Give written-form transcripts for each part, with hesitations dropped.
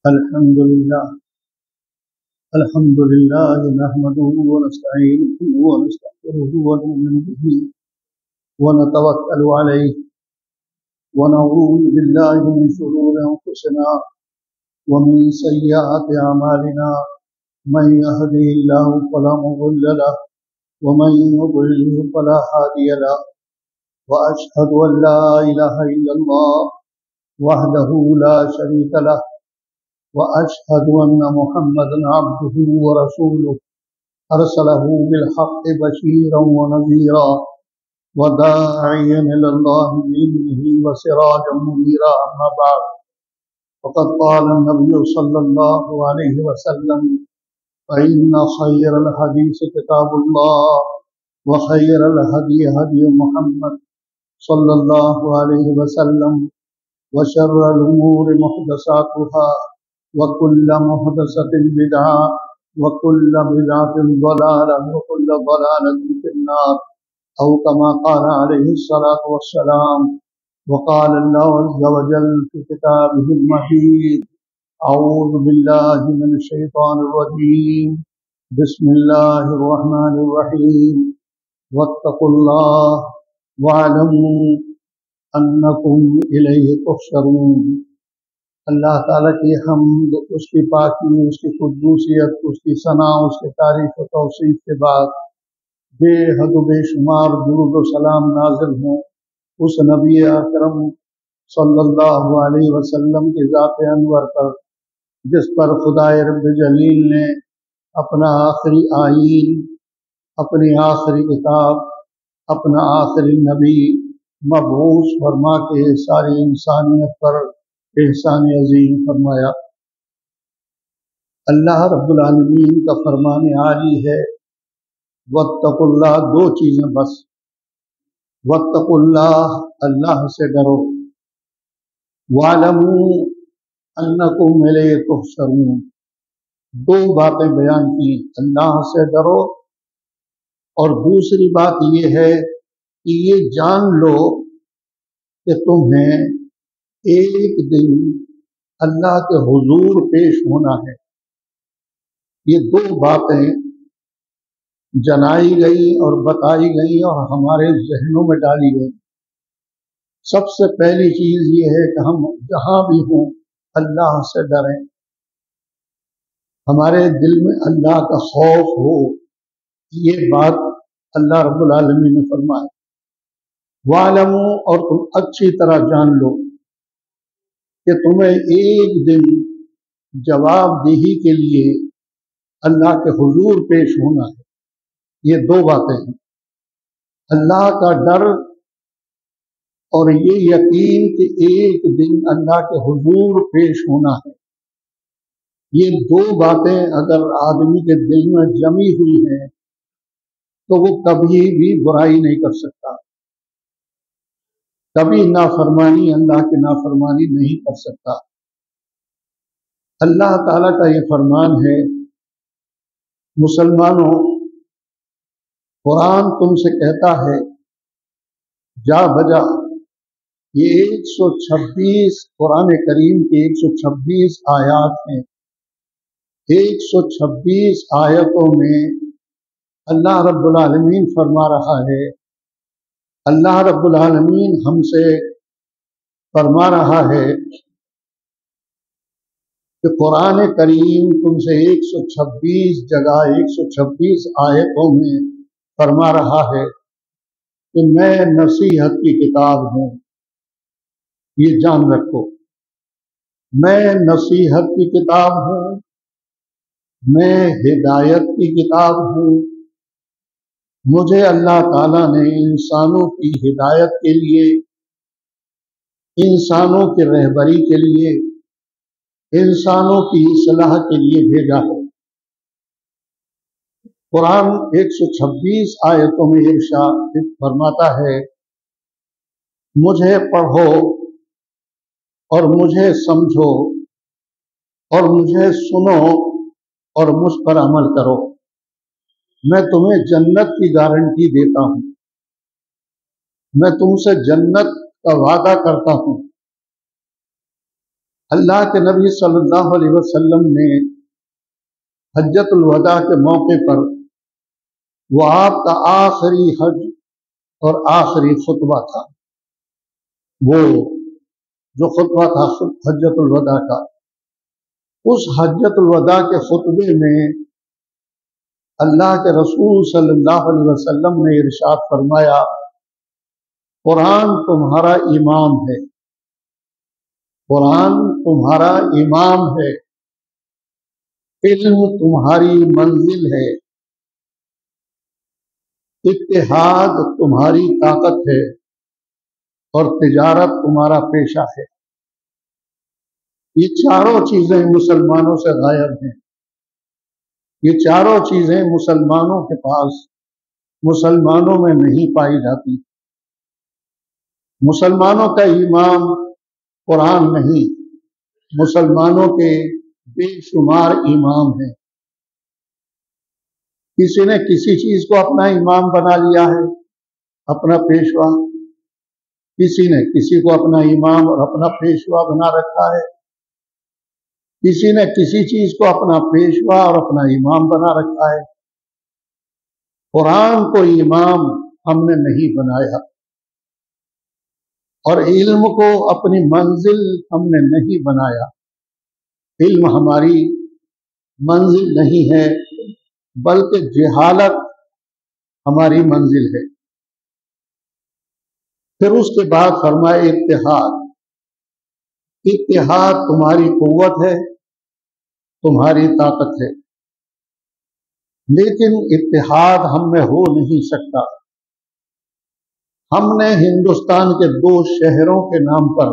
الحمد لله نحمده ونستعينه ونستغفره ونؤمن به ونتوكل عليه ونعوذ بالله من شرور أنفسنا ومن سيئات أعمالنا من يهده الله فلا مضل له ومن يضلل فلا هادي له وأشهد أن لا إله إلا الله وحده لا شريك له وأشهد أن محمدا عبده ورسوله أرسله بالحق بشيرا ونذيرا وداعيا إلى الله بإذنه وسراجا منيرا أما بعد فقد قال النبي صلى الله عليه وسلم فإن خير الحديث كتاب الله وخير الهدي هدي محمد صلى الله عليه وسلم وشر الأمور محدثاتها وكل محدثة بدعة وكل بدعة ضلالة وكل ضلالة في النار أو كما قال عليه الصلاة والسلام. وقال الله عز وجل في كتابه المجيد أعوذ بالله من الشيطان الرجيم بسم الله الرحمن الرحيم واتقوا الله واعلموا أنكم إليه تحشرون. اللہ تعالیٰ کی حمد، اس کی پاکی، اس کی قدوسیت، اس کی ثنا، اس کی تعریف و توصیف کے بعد بے حد و بے شمار درود و سلام نازل ہوں اس نبی اکرم صلی اللہ علیہ وسلم کی ذات انور پر، جس پر خدائے رب جلیل نے اپنا آخری آئین، اپنی آخری کتاب، اپنا آخری نبی مبعوث فرما کے ساری انسانیت پر احسان عظیم فرمایا. اللہ رب العالمین کا فرمان عالی ہے واتقوا اللہ، دو چیزیں بس. واتقوا اللہ، اللہ سے ڈرو. واعلموا انکم الیہ تحشرون، دو باتیں بیان کی، اللہ سے ڈرو اور دوسری بات یہ ہے کہ یہ جان لو کہ تمہیں ایک دن اللہ کے حضور پیش ہونا ہے. یہ دو باتیں جنائی گئی اور بتائی گئی اور ہمارے ذہنوں میں ڈالی گئی. سب سے پہلی چیز یہ ہے کہ ہم جہاں بھی ہوں اللہ سے ڈریں، ہمارے دل میں اللہ کا خوف ہو. یہ بات اللہ رب العالمین نے فرمایا. وَاعْلَمُوا، اور تم اچھی طرح جان لو کہ تمہیں ایک دن جواب دہی کے لیے اللہ کے حضور پیش ہونا ہے. یہ دو باتیں ہیں، اللہ کا ڈر اور یہ یقین کہ ایک دن اللہ کے حضور پیش ہونا ہے. یہ دو باتیں اگر آدمی کے دل میں جمی ہوئی ہیں تو وہ کبھی بھی برائی نہیں کر سکتا، کبھی نافرمانی، اللہ کی نافرمانی نہیں کر سکتا. اللہ تعالیٰ کا یہ فرمان ہے، مسلمانوں، قرآن تم سے کہتا ہے جا بجا. یہ 126 قرآن کریم کی 126 آیات ہیں. 126 آیتوں میں اللہ رب العالمین فرما رہا ہے، اللہ رب العالمین ہم سے فرما رہا ہے کہ قرآن کریم تم سے 126 جگہ 126 آیتوں میں فرما رہا ہے کہ میں نصیحت کی کتاب ہوں. یہ جان رکھو، میں نصیحت کی کتاب ہوں، میں ہدایت کی کتاب ہوں. مجھے اللہ تعالیٰ نے انسانوں کی ہدایت کے لیے، انسانوں کی رہبری کے لیے، انسانوں کی اصلاح کے لیے بھیجا ہے. قرآن 126 آیتوں میں ارشاد فرماتا ہے، مجھے پڑھو اور مجھے سمجھو اور مجھے سنو اور مجھ پر عمل کرو. میں تمہیں جنت کی گارنٹی دیتا ہوں، میں تم سے جنت کا وعدہ کرتا ہوں. اللہ کے نبی صلی اللہ علیہ وسلم نے حجۃ الوداع کے موقع پر وہ آپ کا آخری حج اور آخری خطبہ تھا، وہ جو خطبہ تھا حجۃ الوداع کا، اس حجۃ الوداع کے خطبے میں اللہ کے رسول صلی اللہ علیہ وسلم نے ارشاد فرمایا، قرآن تمہارا امام ہے، قرآن تمہارا امام ہے، علم تمہاری منزل ہے، اتحاد تمہاری طاقت ہے، اور تجارت تمہارا پیشہ ہے۔ یہ چاروں چیزیں مسلمانوں سے غائب ہیں، یہ چاروں چیزیں مسلمانوں کے پاس، مسلمانوں میں نہیں پائی جاتی۔ مسلمانوں کا امام قرآن نہیں، مسلمانوں کے بے شمار امام ہیں۔ کسی نے کسی چیز کو اپنا امام بنا لیا ہے، اپنا پیشوا، کسی نے کسی کو اپنا امام اور اپنا پیشوا بنا رکھا ہے، کسی نے کسی چیز کو اپنا پیشوا اور اپنا امام بنا رکھا ہے۔ قرآن کو امام ہم نے نہیں بنایا، اور علم کو اپنی منزل ہم نے نہیں بنایا۔ علم ہماری منزل نہیں ہے، بلکہ جہالت ہماری منزل ہے۔ پھر اس کے بعد فرمائے اتحاد، اتحاد تمہاری قوت ہے، تمہاری طاقت ہے، لیکن اتحاد ہم میں ہو نہیں سکتا۔ ہم نے ہندوستان کے 2 شہروں کے نام پر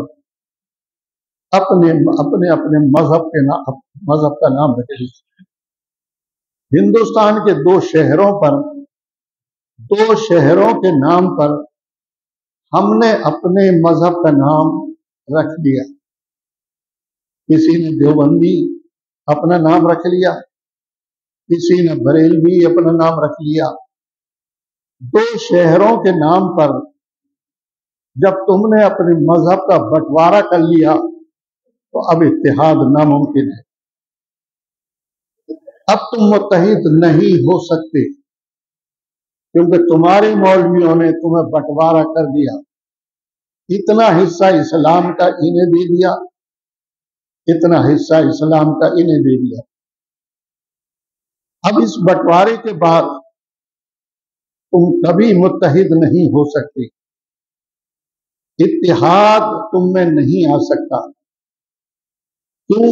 اپنے مذہب کا نام رکھ لیا۔ ہندوستان کے 2 شہروں پر، 2 شہروں کے نام پر ہم نے اپنے مذہب کا نام رکھ لیا۔ کسی نے دیوبندی اپنا نام رکھ لیا، کسی نے بریلوی اپنا نام رکھ لیا۔ 2 شہروں کے نام پر جب تم نے اپنے مذہب کا بٹوارا کر لیا تو اب اتحاد ناممکن ہے۔ اب تم متحد نہیں ہو سکتے، کیونکہ تمہارے مولویوں نے تمہیں بٹوارا کر دیا۔ اتنا حصہ اسلام کا انہیں دے دیا، اتنا حصہ اسلام کا انہیں دے دیا۔ اب اس بٹوارے کے بعد تم کبھی متحد نہیں ہو سکتے، اتحاد تم میں نہیں آ سکتا۔ کیوں؟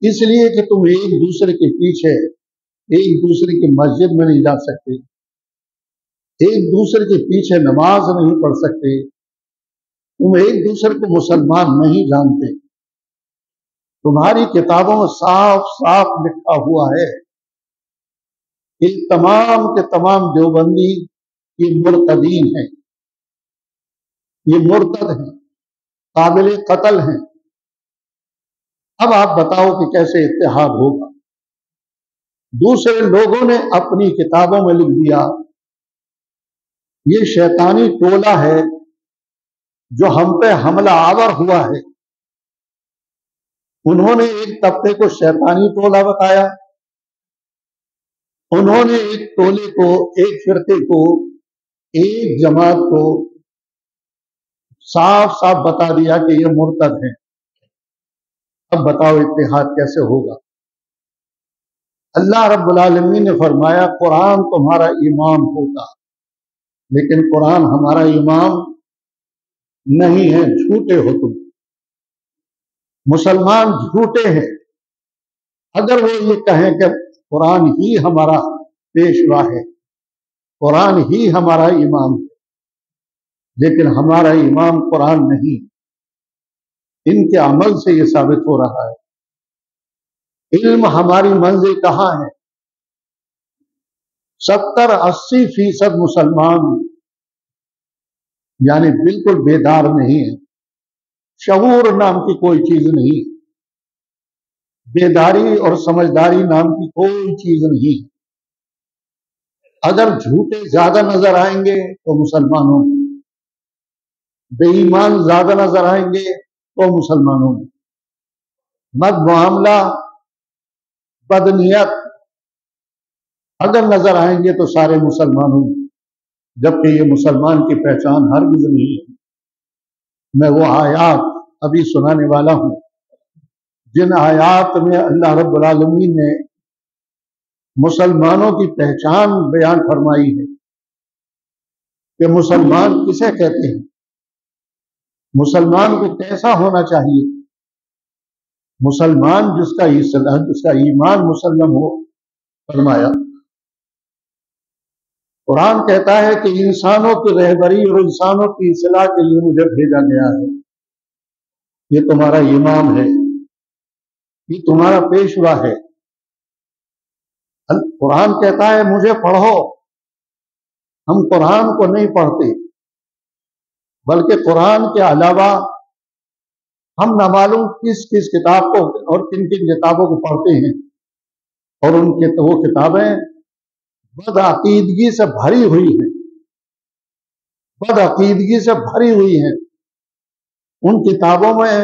اس لیے کہ تم ایک دوسرے کے پیچھے، ایک دوسرے کی مسجد میں نہیں جا سکتے، ایک دوسرے کے پیچھے نماز نہیں پڑھ سکتے، تم ایک دوسرے کو مسلمان نہیں جانتے۔ تمہاری کتابوں میں صاف صاف لکھا ہوا ہے کہ تمام کے تمام دیوبندی یہ مرتدین ہیں، یہ مرتد ہیں، قابل قتل ہیں۔ اب آپ بتاؤ کہ کیسے اتحاد ہوگا؟ دوسرے لوگوں نے اپنی کتابوں میں لکھ دیا یہ شیطانی ٹولہ ہے جو ہم پہ حملہ آور ہوا ہے۔ انہوں نے ایک طبقے کو شیطانی ٹولہ بتایا، انہوں نے ایک ٹولے کو، ایک فرقے کو، ایک جماعت کو صاف صاف بتا دیا کہ یہ مرتد ہیں۔ اب بتاؤ اتحاد کیسے ہوگا؟ اللہ رب العالمین نے فرمایا قرآن تمہارا امام ہوگا، لیکن قرآن ہمارا امام نہیں ہے، جھوٹے ہو تم، مسلمان جھوٹے ہیں۔ اگر وہ یہ کہیں کہ قرآن ہی ہمارا پیشوا ہے، قرآن ہی ہمارا امام ہے، لیکن ہمارا امام قرآن نہیں، ان کے عمل سے یہ ثابت ہو رہا ہے۔ علم ہماری منزل کہاں ہے؟ 70-80% مسلمان یعنی بالکل بیدار نہیں ہے، شعور نام کی کوئی چیز نہیں، بیداری اور سمجھداری نام کی کوئی چیز نہیں۔ اگر جھوٹے زیادہ نظر آئیں گے تو مسلمانوں میں، بے ایمان زیادہ نظر آئیں گے تو مسلمانوں میں۔ بد معاملہ، بد نیت اگر نظر آئیں گے تو سارے مسلمانوں میں، جبکہ یہ مسلمان کی پہچان ہرگز نہیں ہے۔ میں وہ آیات ابھی سنانے والا ہوں جن آیات میں اللہ رب العالمین نے مسلمانوں کی پہچان بیان فرمائی ہے کہ مسلمان کسے کہتے ہیں، مسلمان کو کیسا ہونا چاہیے۔ مسلمان جس کا ایمان مسلم ہو، فرمایا قرآن کہتا ہے کہ انسانوں کی رہبری اور انسانوں کی اصلاح کے لیے مجھے بھیجا گیا ہے، یہ تمہارا امام ہے، یہ تمہارا پیشوا ہے۔ قرآن کہتا ہے مجھے پڑھو، ہم قرآن کو نہیں پڑھتے، بلکہ قرآن کے علاوہ ہم نہ معلوم کس کس کتاب کو اور کن کن کتابوں کو پڑھتے ہیں، اور وہ کتابیں بد عقیدگی سے بھری ہوئی ہیں، بد عقیدگی سے بھری ہوئی ہیں۔ ان کتابوں میں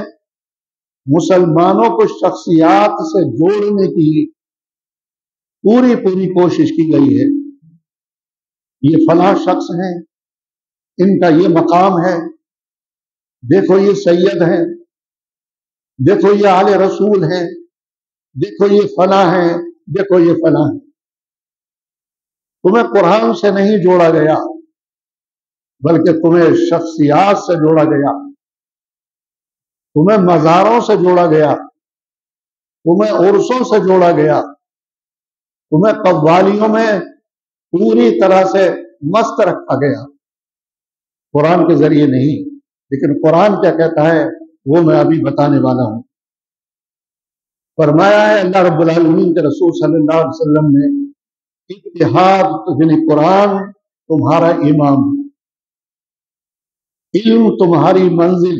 مسلمانوں کو شخصیات سے جوڑنے کی پوری کوشش کی گئی ہے۔ یہ فلاں شخص ہیں، ان کا یہ مقام ہے، دیکھو یہ سید ہیں، دیکھو یہ آل رسول ہیں، دیکھو یہ فلاں ہیں، دیکھو یہ فلاں ہیں۔ تمہیں قرآن سے نہیں جوڑا گیا، بلکہ تمہیں شخصیات سے جوڑا گیا، تمہیں مزاروں سے جوڑا گیا، تمہیں عرسوں سے جوڑا گیا، تمہیں قوالیوں میں پوری طرح سے مست رکھا گیا، قرآن کے ذریعے نہیں۔ لیکن قرآن کیا کہتا ہے وہ میں ابھی بتانے والا ہوں۔ فرمایا ہے اللہ رب العالمین کے رسول صلی اللہ علیہ وسلم نے، اتحاد یعنی قرآن تمہارا امام، علم تمہاری منزل،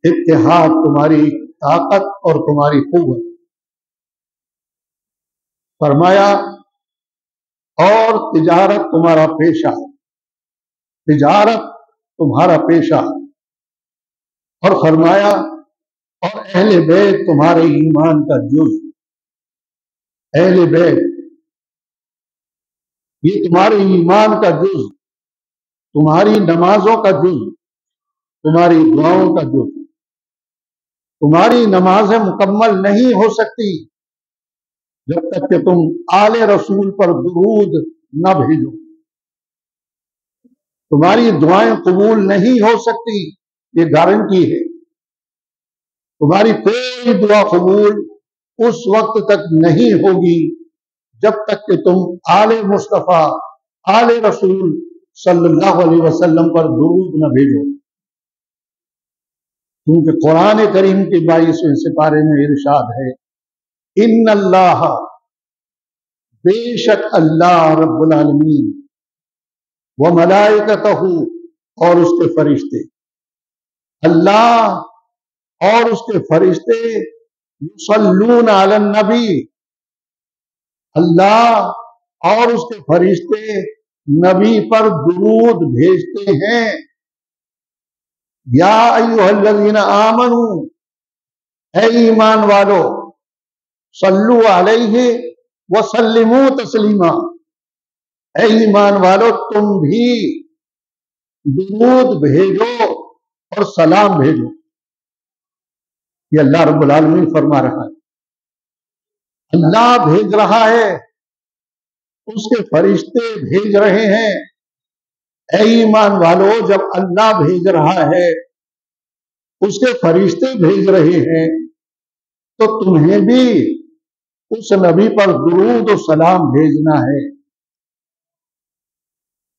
اتحاد تمہاری طاقت اور تمہاری قوت۔ فرمایا اور تجارت تمہارا پیشہ، تجارت تمہارا پیشہ، اور فرمایا اور اہل بیت تمہارے ایمان کا جز۔ اہل بیت یہ تمہارے ایمان کا جز، تمہاری نمازوں کا جز، تمہاری دعاؤں کا جز۔ تمہاری نمازیں مکمل نہیں ہو سکتی جب تک کہ تم آل رسول پر درود نہ بھیجو۔ تمہاری دعائیں قبول نہیں ہو سکتی، یہ گارنٹی ہے۔ تمہاری کوئی دعا قبول اس وقت تک نہیں ہوگی جب تک کہ تم آل مصطفیٰ، آل رسول صلی اللہ علیہ وسلم پر درود نہ بھیجو۔ کیونکہ قرآن کریم کے 22ویں سپارے میں ارشاد ہے، ان اللہ، بے شک اللہ رب العالمین، و ملائکتہ، اور اس کے فرشتے، اللہ اور اس کے فرشتے، یصلون علی النبی، اللہ اور اس کے فرشتے نبی پر درود بھیجتے ہیں۔ یا ایھا الذین آمنوا، اے ایمان والو، صلو علیہ وسلموا تسلیما، اے ایمان والو تم بھی درود بھیجو اور سلام بھیجو۔ یہ اللہ رب العالمین فرما رہا ہے، اللہ بھیج رہا ہے، اس کے فرشتے بھیج رہے ہیں۔ اے ایمان والو، جب اللہ بھیج رہا ہے، اس کے فرشتے بھیج رہے ہیں، تو تمہیں بھی اس نبی پر درود و سلام بھیجنا ہے۔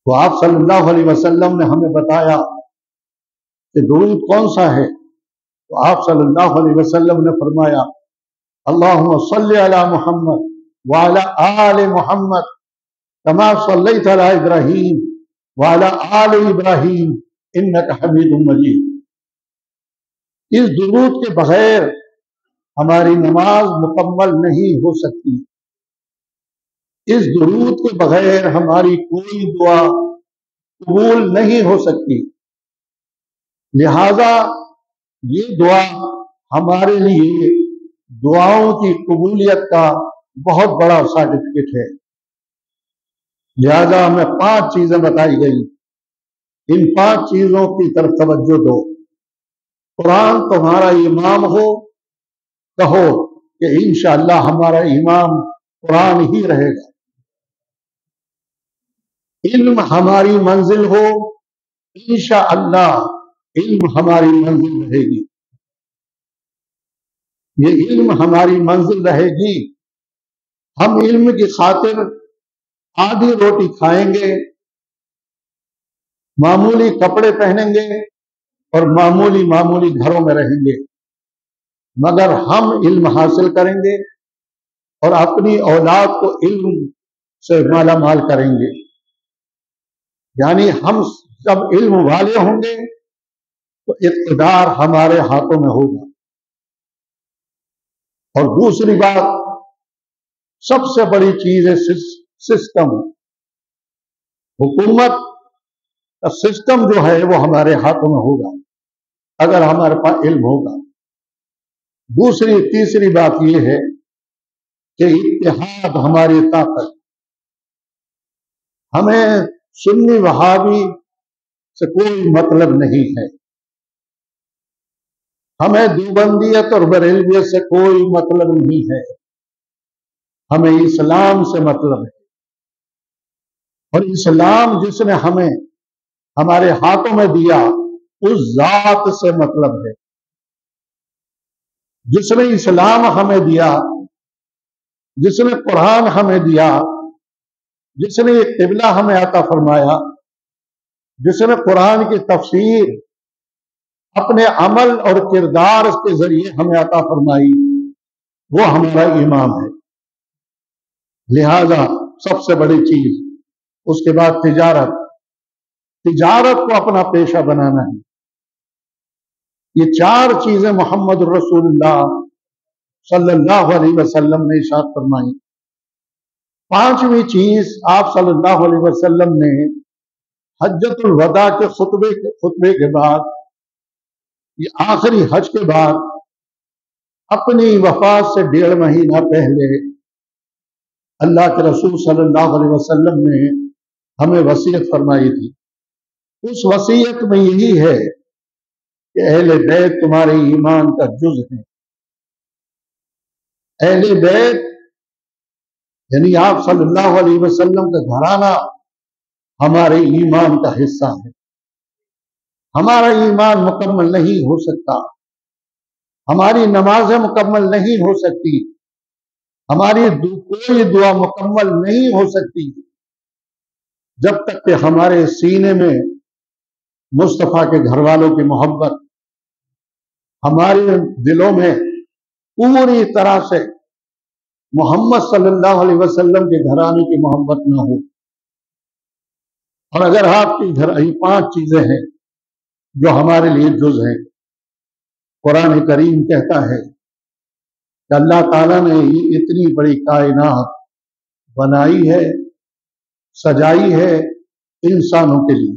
تو آپ صلی اللہ علیہ وسلم نے ہمیں بتایا کہ درود کون سا ہے، تو آپ صلی اللہ علیہ وسلم نے فرمایا، اللہم صلی علی محمد وعلی آل محمد کما صلیت علی ابراہیم وعلی آل ابراہیم انک حمید مجید۔ اس درود کے بغیر ہماری نماز مکمل نہیں ہو سکتی، اس درود کے بغیر ہماری کوئی دعا قبول نہیں ہو سکتی۔ لہذا یہ دعا ہمارے لیے دعاؤں کی قبولیت کا بہت بڑا سرٹیفکیٹ ہے۔ لہذا ہمیں 5 چیزیں بتائی گئی، ان 5 چیزوں کی طرف توجہ دو۔ قرآن تمہارا امام ہو، کہو کہ انشاءاللہ ہمارا امام قرآن ہی رہے گا۔ علم ہماری منزل ہو، انشاءاللہ علم ہماری منزل رہے گی۔ یہ علم ہماری منزل رہے گی۔ ہم علم کی خاطر آدھی روٹی کھائیں گے، معمولی کپڑے پہنیں گے اور معمولی گھروں میں رہیں گے، مگر ہم علم حاصل کریں گے اور اپنی اولاد کو علم سے مالا مال کریں گے۔ یعنی ہم جب علم والے ہوں گے تو اقتدار ہمارے ہاتھوں میں ہوگا۔ اور دوسری بات، سب سے بڑی چیز ہے سسٹم۔ حکومت کا سسٹم جو ہے وہ ہمارے ہاتھوں میں ہوگا اگر ہمارے پاس علم ہوگا۔ تیسری بات یہ ہے کہ اتحاد ہماری طاقت۔ ہمیں سنی وہابی سے کوئی مطلب نہیں ہے، ہمیں دیوبندیت اور بریلویت سے کوئی مطلب نہیں ہے، ہمیں اسلام سے مطلب ہے۔ اور اسلام جس نے ہمیں ہمارے ہاتھوں میں دیا اس ذات سے مطلب ہے۔ جس نے اسلام ہمیں دیا، جس نے قرآن ہمیں دیا، جس نے یہ قبلہ ہمیں عطا فرمایا، جس نے قرآن کی تفسیر اپنے عمل اور کردار کے ذریعے ہمیں عطا فرمائی، وہ ہمارا امام ہے۔ لہذا سب سے بڑی چیز، اس کے بعد تجارت کو اپنا پیشہ بنانا ہے۔ یہ 4 چیزیں محمد رسول اللہ صلی اللہ علیہ وسلم نے ارشاد فرمائی۔ 5ویں چیز آپ صلی اللہ علیہ وسلم نے حجۃ الوداع کے خطبے کے بعد، یہ آخری حج کے بعد، اپنی وفات سے 1.5 مہینہ پہلے اللہ کے رسول صلی اللہ علیہ وسلم نے ہمیں وصیت فرمائی تھی۔ اس وصیت میں یہی ہے کہ اہل بیت تمہارے ایمان کا جز ہے۔ اہل بیت یعنی آپ صلی اللہ علیہ وسلم کا گھرانہ ہمارے ایمان کا حصہ ہے۔ ہمارا ایمان مکمل نہیں ہو سکتا، ہماری نمازیں مکمل نہیں ہو سکتی، ہماری کوئی دعا مکمل نہیں ہو سکتی جب تک کہ ہمارے سینے میں مصطفیٰ کے گھر والوں کی محبت، ہمارے دلوں میں پوری طرح سے محمد صلی اللہ علیہ وسلم کے گھرانے کی محبت نہ ہو۔ اور اگر آپ کی گھر 5 چیزیں ہیں جو ہمارے لیے جز ہیں۔ قرآن کریم کہتا ہے کہ اللہ تعالیٰ نے اتنی بڑی کائنات بنائی ہے، سجائی ہے انسانوں کے لیے،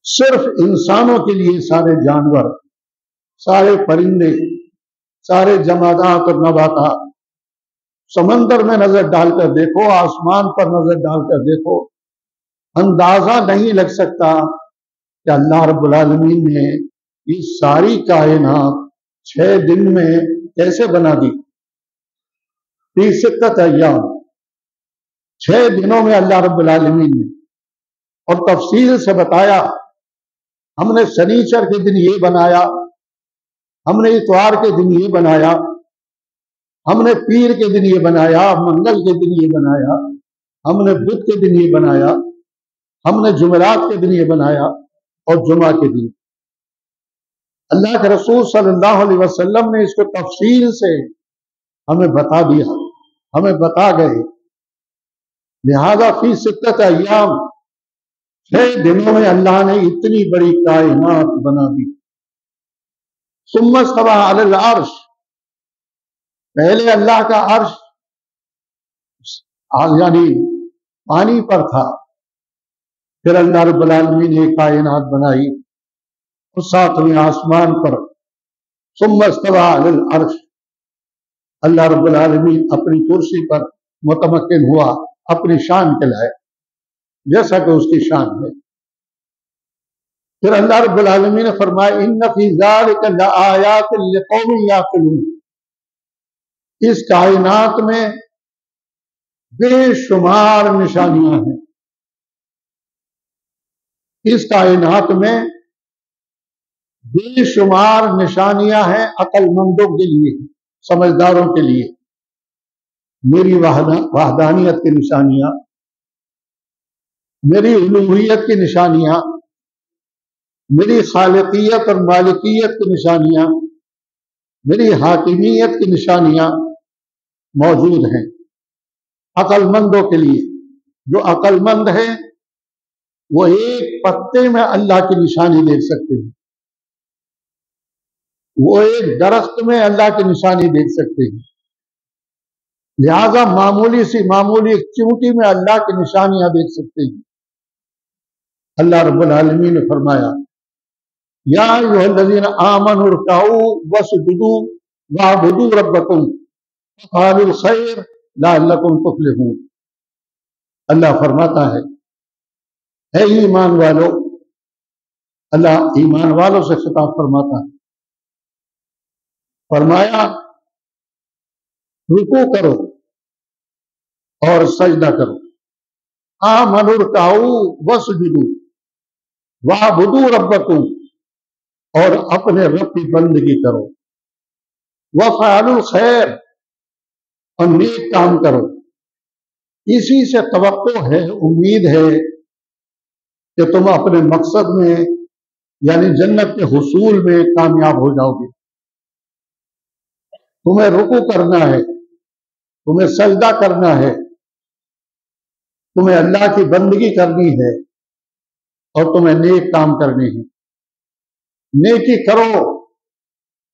صرف انسانوں کے لیے سارے جانور، سارے پرندے، سارے جمادات اور نباتات، سمندر میں نظر ڈال کر دیکھو، آسمان پر نظر ڈال کر دیکھو، اندازہ نہیں لگ سکتا کہ اللہ رب العالمین نے یہ ساری کائنات 6 دن میں کیسے بنا دی۔ فی 6 ایام، 6 دنوں میں اللہ رب العالمین نے، اور تفصیل سے بتایا، ہم نے شنیچر کے دن یہ بنایا، ہم نے اتوار کے دن یہ بنایا، ہم نے پیر کے دن یہ بنایا، منگل کے دن یہ بنایا، ہم نے بدھ کے دن یہ بنایا، ہم نے جمعرات کے دن یہ بنایا، اور جمعہ کے دن۔ اللہ کے رسول صلی اللہ علیہ وسلم نے اس کو تفصیل سے ہمیں بتا دیا، ہمیں بتا گئے۔ لہذا فی 6 ایام، 6 دنوں میں اللہ نے اتنی بڑی کائنات بنا دی۔ ثم استوى علی العرش، پہلے اللہ کا عرش یعنی پانی پر تھا، پھر اللہ رب العالمین نے کائنات بنائی، اور 7ویں آسمان پر ثم استوى علی العرش، اللہ رب العالمین اپنی کرسی پر متمکن ہوا اپنی شان کے لائے جیسا کہ اس کی شان ہے۔ پھر اللہ رب العالمین نے فرمایا ان فی ذلک لآیات لقوم یعقلون، اس کائنات میں بے شمار نشانیاں ہیں، اس کائنات میں بے شمار نشانیاں ہیں عقل مندوں کے لیے، سمجھداروں کے لیے، میری وحدانیت کی نشانیاں، میری الوہیت کی نشانیاں، میری خالقیت اور مالکیت کی نشانیاں، میری حاکمیت کی نشانیاں موجود ہیں عقل مندوں کے لیے۔ جو عقل مند ہے وہ ایک پتے میں اللہ کی نشانی دیکھ سکتے ہیں، وہ ایک درخت میں اللہ کی نشانی دیکھ سکتے ہیں، لہذا معمولی ایک چونٹی میں اللہ کی نشانیاں دیکھ سکتے ہیں۔ اللہ رب العالمین نے فرمایا یا ایھا الذین آمنوا ارکعوا واسجدوا واعبدوا ربکم وافعلوا الخیر لعلکم تفلحون۔ اللہ فرماتا ہے اے ایمان والو، اللہ ایمان والوں سے خطاب فرماتا ہے، فرمایا رکوع کرو اور سجدہ کرو، آمنوا ارکعوا واسجدوا واعبدوا ربکم، اور اپنے رب کی بندگی کرو، وافعلوا الخیر، اور نیک کام کرو۔ اسی سے توقع ہے، امید ہے کہ تم اپنے مقصد میں یعنی جنت کے حصول میں کامیاب ہو جاؤ گے۔ تمہیں رکوع کرنا ہے، تمہیں سجدہ کرنا ہے، تمہیں اللہ کی بندگی کرنی ہے، اور تمہیں نیک کام کرنے ہیں۔ نیکی کرو،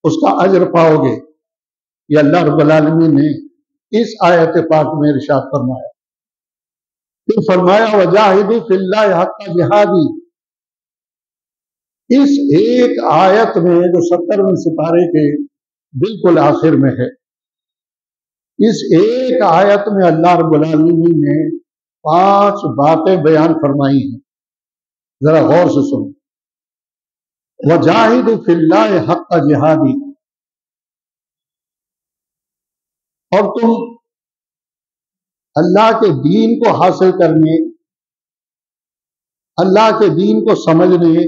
اس کا اجر پاؤ گے، یہ اللہ رب العالمین نے اس آیت پاک میں ارشاد فرمایا۔ پھر فرمایا وجاہدوا فی اللہ حق جہادی۔ اس ایک آیت میں جو 70ویں سپارے کے بالکل آخر میں ہے، اس ایک آیت میں اللہ رب العالمین نے 5 باتیں بیان فرمائی ہیں، ذرا غور سے سنو۔ وجاہدوا فی اللہ حق جہادی، اور تم اللہ کے دین کو حاصل کرنے، اللہ کے دین کو سمجھنے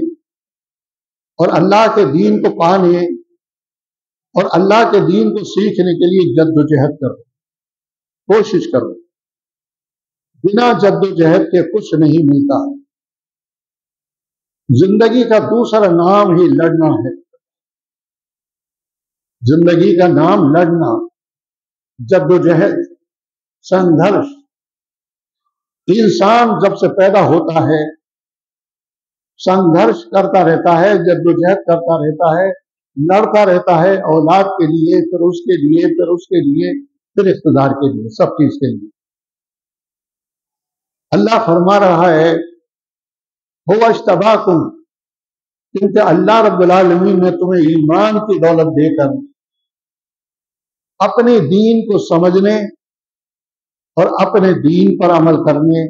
اور اللہ کے دین کو پانے اور اللہ کے دین کو سیکھنے کے لیے جد و جہد کرو، کوشش کرو۔ بنا جد و جہد کے کچھ نہیں ملتا۔ زندگی کا دوسرا نام ہی لڑنا ہے، زندگی کا نام لڑنا، جد و جہد، سنگھرش۔ انسان جب سے پیدا ہوتا ہے سنگھرش کرتا رہتا ہے، جد و جہد کرتا رہتا ہے، لڑتا رہتا ہے، اولاد کے لیے، پھر اس کے لیے، پھر اس کے لیے، پھر اقتدار کے لیے، سب چیز کے لیے۔ اللہ فرما رہا ہے هو اجتباکم، کیونکہ اللہ رب العالمین نے تمہیں ایمان کی دولت دے کر اپنے دین کو سمجھنے اور اپنے دین پر عمل کرنے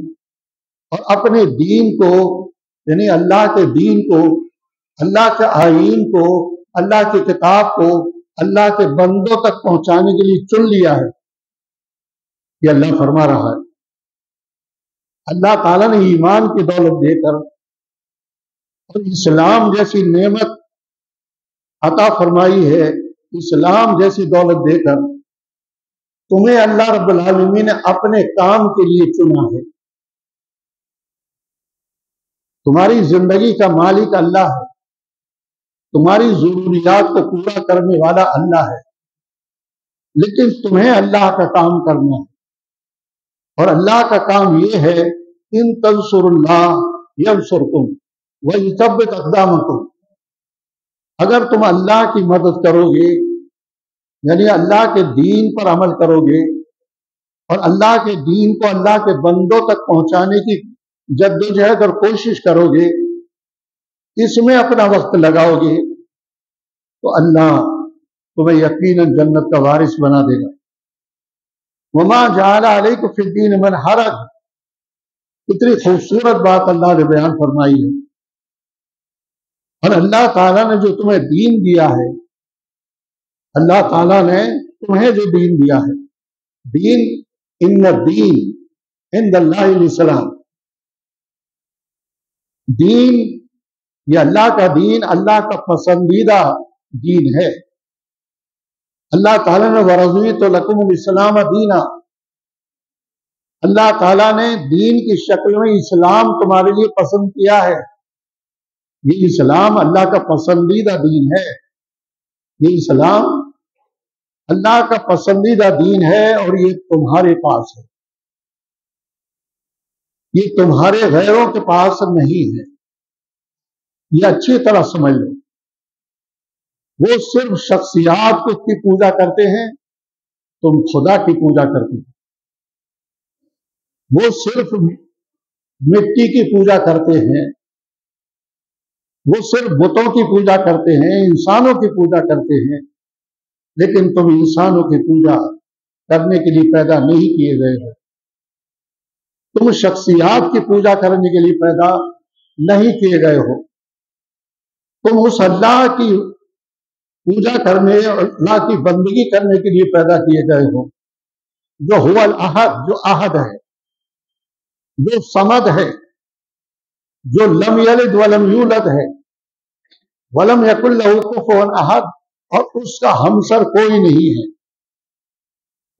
اور اپنے دین کو یعنی اللہ کے دین کو، اللہ کے آئین کو، اللہ کی کتاب کو اللہ کے بندوں تک پہنچانے کے لیے چن لیا ہے۔ یہ اللہ فرما رہا ہے۔ اللہ تعالیٰ نے ایمان کی دولت دے کر اور اسلام جیسی نعمت عطا فرمائی ہے، اسلام جیسی دولت دے کر تمہیں اللہ رب العالمین نے اپنے کام کے لیے چنا ہے۔ تمہاری زندگی کا مالک اللہ ہے، تمہاری ضروریات کو پورا کرنے والا اللہ ہے، لیکن تمہیں اللہ کا کام کرنا ہے، اور اللہ کا کام یہ ہے ان تنصروا اللہ ینصرکم ویثبت اقدامکم۔ اگر تم اللہ کی مدد کرو گے یعنی اللہ کے دین پر عمل کرو گے اور اللہ کے دین کو اللہ کے بندوں تک پہنچانے کی جد و جہد اور کوشش کرو گے، اس میں اپنا وقت لگاؤ گے، تو اللہ تمہیں یقیناً جنت کا وارث بنا دے گا۔ وما جعل علیکم فی الدین من حرج، اتنی خوبصورت بات اللہ نے بیان فرمائی ہے۔ اور اللہ تعالیٰ نے جو تمہیں دین دیا ہے، اللہ تعالیٰ نے تمہیں جو دین دیا ہے، دین ان الدین عند اللہ الاسلام، دین یہ اللہ کا دین اللہ کا پسندیدہ دین ہے۔ اللہ تعالیٰ نے وَرَضِيتُ لَكُمُ الْإِسْلَامَ دِينًا، اللہ تعالیٰ نے دین کی شکل میں اسلام تمہارے لیے پسند کیا ہے۔ یہ اسلام اللہ کا پسندیدہ دین ہے، یہ اسلام اللہ کا پسندیدہ دین ہے، اور یہ تمہارے پاس ہے، یہ تمہارے غیروں کے پاس نہیں ہے۔ یہ اچھی طرح سمجھ لو، وہ صرف شخصیات کی پوجا کرتے ہیں، تم خدا کی پوجا کرتے ہیں۔ وہ صرف مٹی کی پوجا کرتے ہیں، وہ صرف بتوں کی پوجا کرتے ہیں، انسانوں کی پوجا کرتے ہیں، لیکن تم انسانوں کی پوجا کرنے کے لیے پیدا نہیں کیے گئے ہو، تم شخصیات کی پوجا کرنے کے لیے پیدا نہیں کیے گئے ہو، تم اس اللہ کی پوجا کرنے اور اللہ کی بندگی کرنے کے لیے پیدا کیے گئے ہو جو هو الاحد، جو احد ہے، جو صمد ہے، جو لم یلد ولم یولد ہے، ولم یکن لہ کفوا احد، اور اس کا ہمسر کوئی نہیں ہے،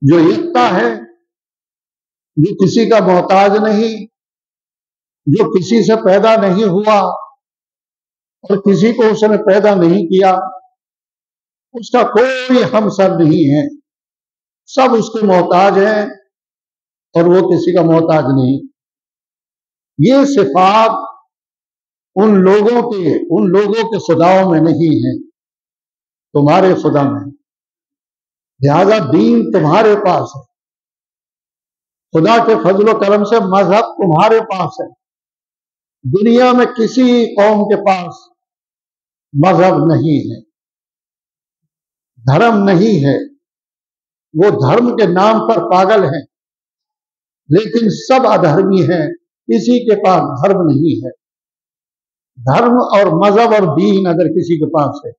جو یکتا ہے، جو کسی کا محتاج نہیں، جو کسی سے پیدا نہیں ہوا اور کسی کو اس نے پیدا نہیں کیا، اس کا کوئی ہمسر نہیں ہے، سب اس کے محتاج ہیں اور وہ کسی کا محتاج نہیں۔ یہ صفات ان لوگوں کے خداؤں میں نہیں ہیں، تمہارے خدا میں، لہذا دین تمہارے پاس ہے، خدا کے فضل و کرم سے مذہب تمہارے پاس ہے۔ دنیا میں کسی قوم کے پاس مذہب نہیں ہے، دھرم نہیں ہے، وہ دھرم کے نام پر پاگل ہیں، لیکن سب ادھرمی ہیں، کسی کے پاس دھرم نہیں ہے۔ دھرم اور مذہب اور دین اگر کسی کے پاس ہے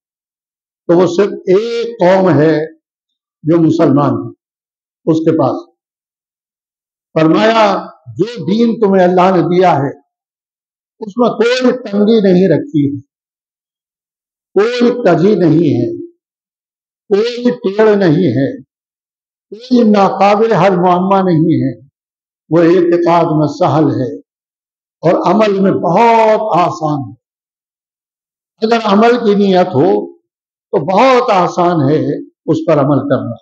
تو وہ صرف ایک قوم ہے جو مسلمان ہے، اس کے پاس۔ فرمایا جو دین تمہیں اللہ نے دیا ہے اس میں کوئی تنگی نہیں رکھی ہے، کوئی کجی نہیں ہے، کوئی ٹیڑھ نہیں ہے، کوئی ناقابل حل معمہ نہیں ہے، وہ اعتقاد میں سہل ہے اور عمل میں بہت آسان ہے۔ اگر عمل کی نیت ہو تو بہت آسان ہے اس پر عمل کرنا۔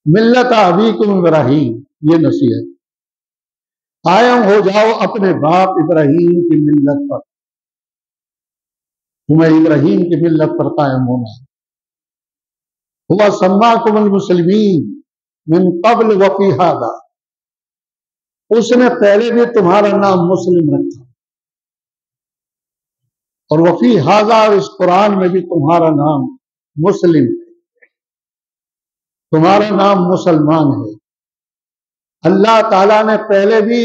ملت ابیکم ابراہیم، یہ نصیحت، قائم ہو جاؤ اپنے باپ ابراہیم کی ملت پر، تمہیں ابراہیم کی ملت پر قائم ہونا ہے۔ هو سماکم المسلمین من قبل وفی ھذا، اس نے پہلے بھی تمہارا نام مسلم رکھا، اور وفی ھذا، اور اس قرآن میں بھی تمہارا نام مسلم ہے، تمہارا نام مسلمان ہے۔ اللہ تعالیٰ نے پہلے بھی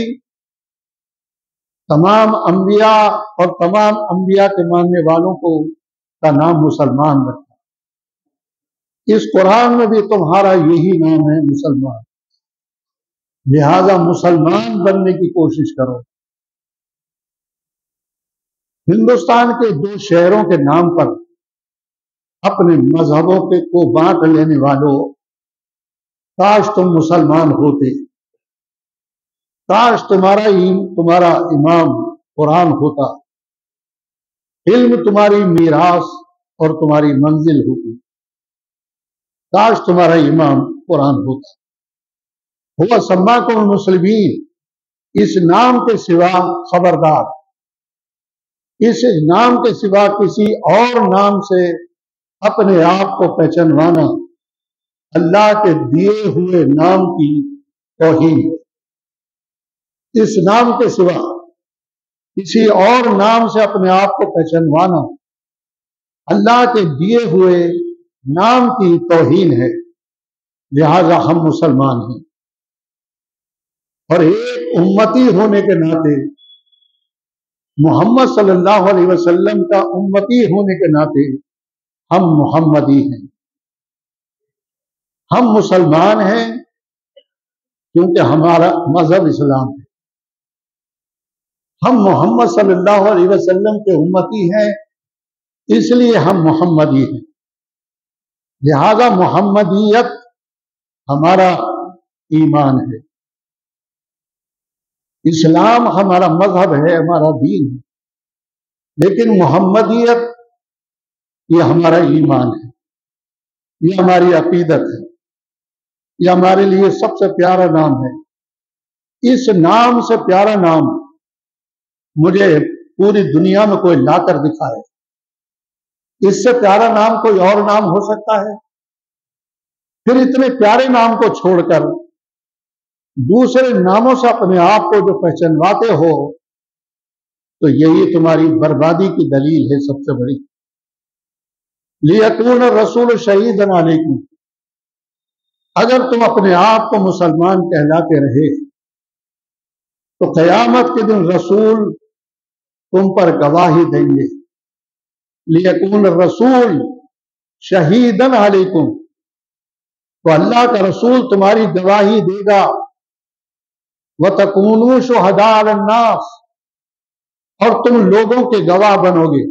تمام انبیاء اور تمام انبیاء کے ماننے والوں کا نام مسلمان رکھا، اس قرآن میں بھی تمہارا یہی نام ہے، مسلمان، لہذا مسلمان بننے کی کوشش کرو۔ ہندوستان کے 2 شہروں کے نام پر اپنے مذہبوں کو بانٹ لینے والوں، کاش تم مسلمان ہوتے، کاش تمہارا امام قرآن ہوتا، علم تمہاری میراث اور تمہاری منزل ہوتی، کاش تمہارا امام قرآن ہوتا۔ ہوا سماکم المسلمین، اس نام کے سوا خبردار، اس نام کے سوا کسی اور نام سے اپنے آپ کو پہچانوانا اللہ کے دیے ہوئے نام کی توہین ہے۔ اس نام کے سوا کسی اور نام سے اپنے آپ کو پہچانوانا اللہ کے دیے ہوئے نام کی توہین ہے، لہذا ہم مسلمان ہیں، اور ایک امتی ہونے کے ناطے، محمد صلی اللہ علیہ وسلم کا امتی ہونے کے ناطے ہم محمدی ہیں، ہم مسلمان ہیں کیونکہ ہمارا مذہب اسلام ہے، ہم محمد صلی اللہ علیہ وسلم کے امتی ہیں، اس لیے ہم محمدی ہیں، لہذا محمدیت ہمارا ایمان ہے، اسلام ہمارا مذہب ہے، ہمارا دین ہے، لیکن محمدیت یہ ہمارا ایمان ہے، یہ ہماری عقیدت ہے، یہ ہمارے لیے سب سے پیارا نام ہے۔ اس نام سے پیارا نام مجھے پوری دنیا میں کوئی لا کر دکھائے، اس سے پیارا نام کوئی اور نام ہو سکتا ہے؟ پھر اتنے پیارے نام کو چھوڑ کر دوسرے ناموں سے اپنے آپ کو جو پہچانواتے ہو تو یہی تمہاری بربادی کی دلیل ہے سب سے بڑی۔ لیکون الرسول شہیدا علیکم، اگر تم اپنے آپ کو مسلمان کہلاتے رہے تو قیامت کے دن رسول تم پر گواہی دیں گے۔ لیکون الرسول شہیدا علیکم، تو اللہ کا رسول تمہاری گواہی دے گا۔ وَتَكُونُوا شُهَدَاءَ عَلَى النَّاسِ، اور تم لوگوں کے گواہ بنو گے،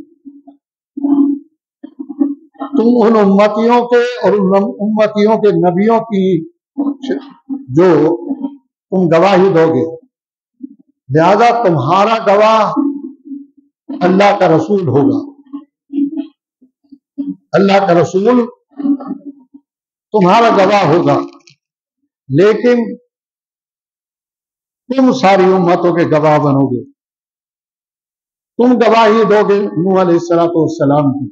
تم ان امتیوں کے اور ان امتیوں کے نبیوں کی جو تم گواہی دو گے، لہذا تمہارا گواہ اللہ کا رسول ہوگا، اللہ کا رسول تمہارا گواہ ہوگا، لیکن تم ساری امتوں کے گواہ بنو گے، تم گواہی دو گے نوح علیہ السلام کی،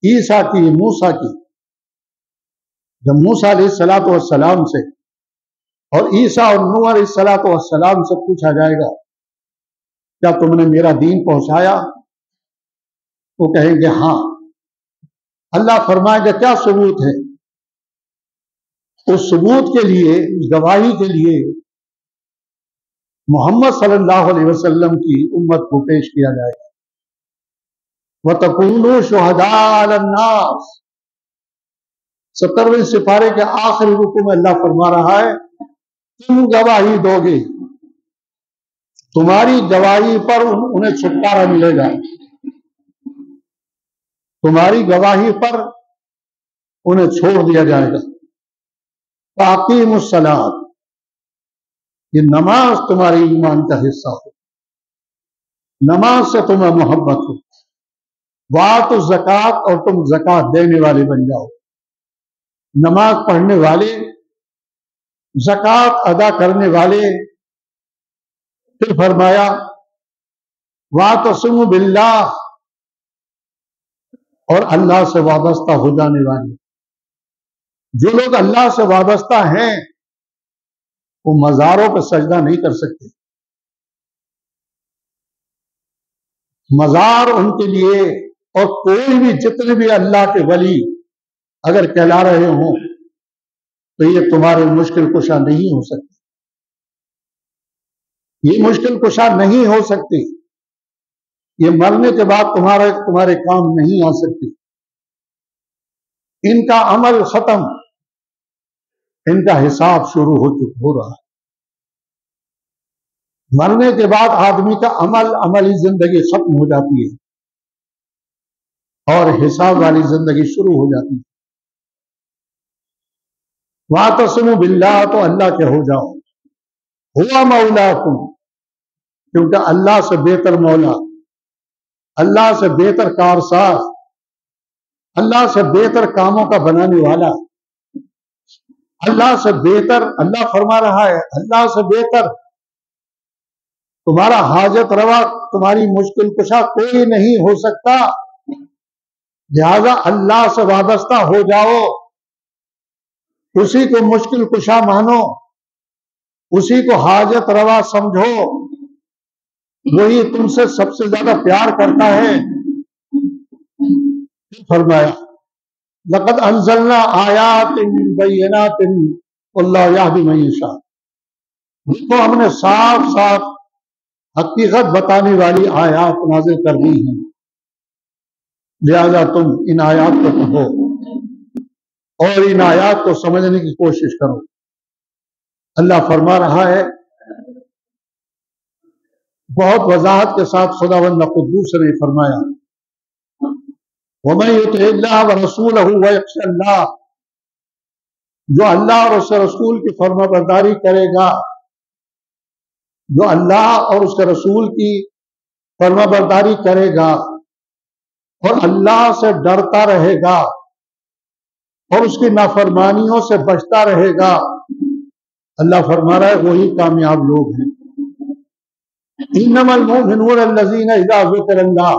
عیسیٰ کی، موسیٰ کی۔ جب موسیٰ علیہ السلام سے اور عیسیٰ اور نوح علیہ السلام سے پوچھا جائے گا کیا تم نے میرا دین پہنچایا، وہ کہیں گے ہاں، اللہ فرمائے گا کیا ثبوت ہے؟ اس ثبوت کے لیے، اس گواہی کے لیے محمد صلی اللہ علیہ وسلم کی امت کو پیش کیا جائے گا۔ وَتَكُونُوا شُهَدَاءَ عَلَى النَّاسِ، 70ویں سپارے کے آخری رکوع میں اللہ فرما رہا ہے تم گواہی دو گے، تمہاری گواہی پر انہیں چھٹکارا ملے گا، تمہاری گواہی پر انہیں چھوڑ دیا جائے گا۔ فَأَقِیمُوا الصَّلَاةَ، یہ نماز تمہاری ایمان کا حصہ ہو، نماز سے تمہیں محبت ہو، وَآتُوا الزَّکَاةَ، اور تم زکات دینے والے بن جاؤ، نماز پڑھنے والے، زکات ادا کرنے والے۔ پھر فرمایا وَاعْتَصِمُوا بِاللَّهِ، اور اللہ سے وابستہ ہو جانے والے۔ جو لوگ اللہ سے وابستہ ہیں وہ مزاروں پہ سجدہ نہیں کر سکتے، مزار ان کے لیے، اور کوئی بھی جتنے بھی اللہ کے ولی اگر کہلا رہے ہوں تو یہ تمہارے مشکل کشا نہیں ہو سکتے، یہ مشکل کشا نہیں ہو سکتے، یہ مرنے کے بعد تمہارے کام نہیں آ سکتے، ان کا عمل ختم، ان کا حساب شروع ہو رہا ہے۔ مرنے کے بعد آدمی کا عملی زندگی ختم ہو جاتی ہے اور حساب والی زندگی شروع ہو جاتی ہے۔ وَاعْتَصِمُوا بِاللَّهِ، تو اللہ کے ہو جاؤ، ہوا مولاکم، کیونکہ اللہ سے بہتر مولا، اللہ سے بہتر کارساز، اللہ سے بہتر کاموں کا بنانے والا، اللہ سے بہتر، اللہ فرما رہا ہے اللہ سے بہتر تمہارا حاجت روا، تمہاری مشکل کشا کوئی نہیں ہو سکتا، لہذا اللہ سے وابستہ ہو جاؤ، اسی کو مشکل کشا مانو، اسی کو حاجت روا سمجھو، وہی تم سے سب سے زیادہ پیار کرتا ہے۔ فرمایا لقد انزلنا آیات بینات واللہ یہدی من یشاء، دیکھو ہم نے صاف صاف حقیقت بتانے والی آیات نازل کر دی ہیں، لہذا تم ان آیات کو پڑھو اور ان آیات کو سمجھنے کی کوشش کرو۔ اللہ فرما رہا ہے بہت وضاحت کے ساتھ، خداوند قدوس نے فرمایا وَمَن يُطِعِ اللَّهَ وَرَسُولَهُ وَيَخْشَ اللَّهَ، جو اللہ اور اس کے رسول کی فرما برداری کرے گا، جو اللہ اور اس کے رسول کی فرما برداری کرے گا اور اللہ سے ڈرتا رہے گا اور اس کی نافرمانیوں سے بچتا رہے گا، اللہ فرما رہا ہے وہی کامیاب لوگ ہیں۔ انما المؤمنون الذین اذا ذکر اللہ،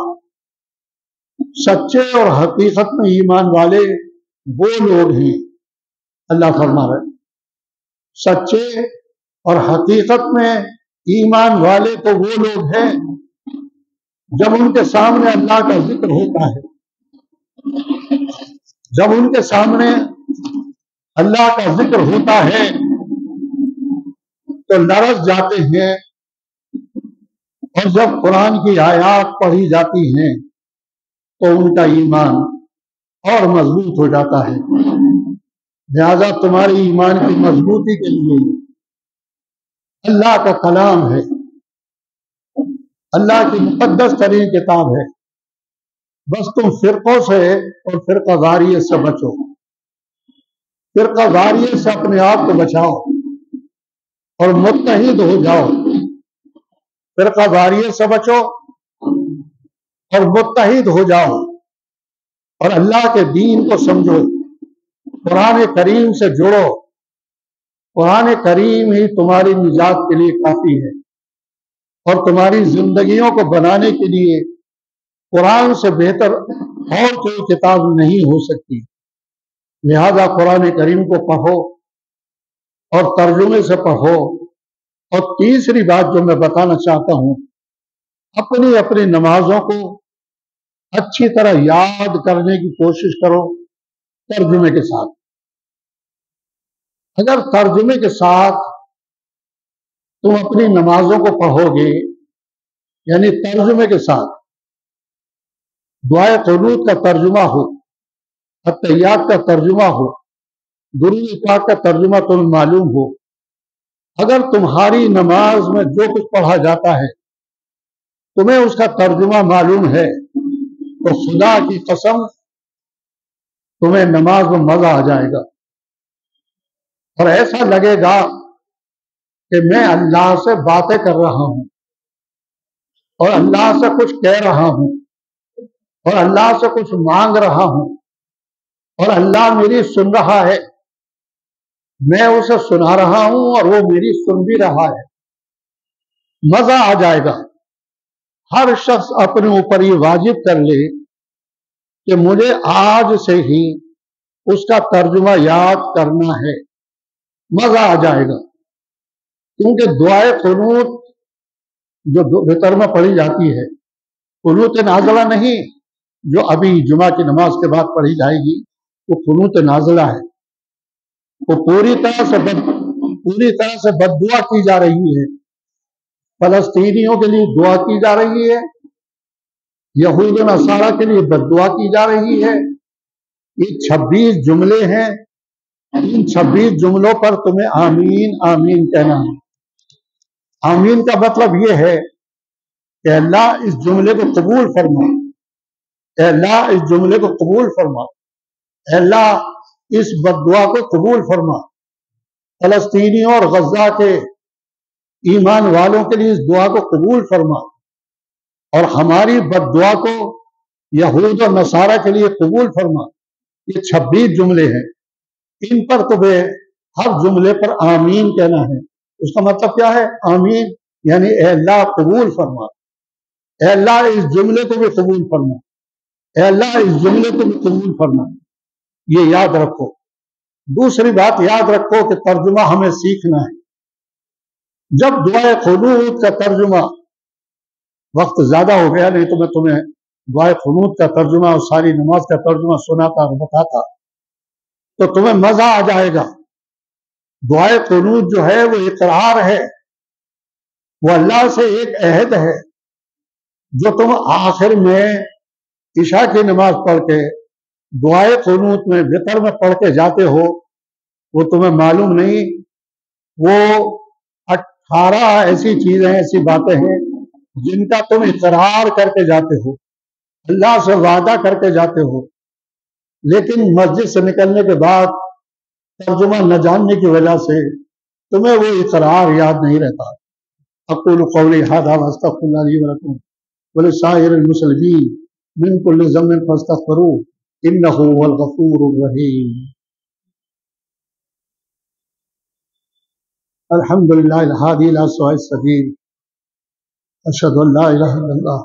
سچے اور حقیقت میں ایمان والے وہ لوگ ہیں، اللہ فرما رہا ہے سچے اور حقیقت میں ایمان والے تو وہ لوگ ہیں جب ان کے سامنے اللہ کا ذکر ہوتا ہے، جب ان کے سامنے اللہ کا ذکر ہوتا ہے تو لرز جاتے ہیں، اور جب قرآن کی آیات پڑھی جاتی ہیں تو ان کا ایمان اور مضبوط ہو جاتا ہے۔ لہذا تمہاری ایمان کی مضبوطی کے لیے اللہ کا کلام ہے، اللہ کی مقدس ترین کتاب ہے، بس تم فرقوں سے اور فرقہ واریت سے بچو، فرقہ واریت سے اپنے آپ کو بچاؤ اور متحد ہو جاؤ، فرقہ واریت سے بچو اور متحد ہو جاؤ اور اللہ کے دین کو سمجھو، قرآن کریم سے جڑو، قرآن کریم ہی تمہاری نجات کے لیے کافی ہے، اور تمہاری زندگیوں کو بنانے کے لیے قرآن سے بہتر اور کوئی کتاب نہیں ہو سکتی۔ لہذا قرآن کریم کو پڑھو اور ترجمے سے پڑھو۔ اور تیسری بات جو میں بتانا چاہتا ہوں، اپنی اپنی نمازوں کو اچھی طرح یاد کرنے کی کوشش کرو ترجمے کے ساتھ۔ اگر ترجمے کے ساتھ تم اپنی نمازوں کو پڑھو گے، یعنی ترجمے کے ساتھ دعائے قنوت کا ترجمہ ہو، التحیات کا ترجمہ ہو، درود پاک کا ترجمہ تمہیں معلوم ہو، اگر تمہاری نماز میں جو کچھ پڑھا جاتا ہے تمہیں اس کا ترجمہ معلوم ہے تو خدا کی قسم تمہیں نماز میں مزہ آ جائے گا، اور ایسا لگے گا کہ میں اللہ سے باتیں کر رہا ہوں اور اللہ سے کچھ کہہ رہا ہوں اور اللہ سے کچھ مانگ رہا ہوں اور اللہ میری سن رہا ہے، میں اسے سنا رہا ہوں اور وہ میری سن بھی رہا ہے، مزہ آ جائے گا۔ ہر شخص اپنے اوپر یہ واجب کر لے کہ مجھے آج سے ہی اس کا ترجمہ یاد کرنا ہے، مزہ آ جائے گا۔ کیونکہ دعائے قنوت جو وتر میں پڑھی جاتی ہے، قنوت نازلہ نہیں جو ابھی جمعہ کی نماز کے بعد پڑھی جائے گی، وہ قنوت نازلہ ہے، وہ پوری طرح سے بد دعا کی جا رہی ہے، فلسطینیوں کے لیے دعا کی جا رہی ہے، یہود و نصارہ کے لیے بد دعا کی جا رہی ہے۔ یہ 26 جملے ہیں، ان 26 جملوں پر تمہیں آمین آمین کہنا ہے۔ آمین کا مطلب یہ ہے کہ اللہ اس جملے کو قبول فرما، اے اللہ اس جملے کو قبول فرما، اے اللہ اس بد دعا کو قبول فرما، فلسطینیوں اور غزہ کے ایمان والوں کے لیے اس دعا کو قبول فرما، اور ہماری بد دعا کو یہود و نصارہ کے لیے قبول فرما۔ یہ 26 جملے ہیں، ان پر تمہیں ہر جملے پر آمین کہنا ہے۔ اس کا مطلب کیا ہے؟ آمین یعنی اے اللہ قبول فرما، اے اللہ اس جملے کو بھی قبول فرما، اے اللہ اس جملے کو بھی قبول فرما۔ یہ یاد رکھو۔ دوسری بات یاد رکھو کہ ترجمہ ہمیں سیکھنا ہے۔ جب دعائے قنوت کا ترجمہ، وقت زیادہ ہو گیا نہیں تو میں تمہیں دعائے قنوت کا ترجمہ اور ساری نماز کا ترجمہ سناتا اور بتاتا، تو تمہیں مزہ آ جائے گا۔ دعائے قنوت جو ہے وہ اقرار ہے، وہ اللہ سے ایک عہد ہے جو تم آخر میں عشاء کی نماز پڑھ کے دعائے قنوت میں وطر میں پڑھ کے جاتے ہو، وہ تمہیں معلوم نہیں، وہ 18 ایسی چیزیں ایسی باتیں ہیں جن کا تم اقرار کر کے جاتے ہو، اللہ سے وعدہ کر کے جاتے ہو، لیکن مسجد سے نکلنے کے بعد ترجمہ نہ جاننے کی وجہ سے تمہیں وہ اقرار یاد نہیں رہتا۔ اقول قولی ھذا واستغفر اللہ لی ولکم ولسائر المسلمین من کل ذنب فاستغفروہ انہ هو الغفور الرحیم۔ الحمد للہ الہادی الی صراط السبیل، اشہد ان لا الہ الا اللہ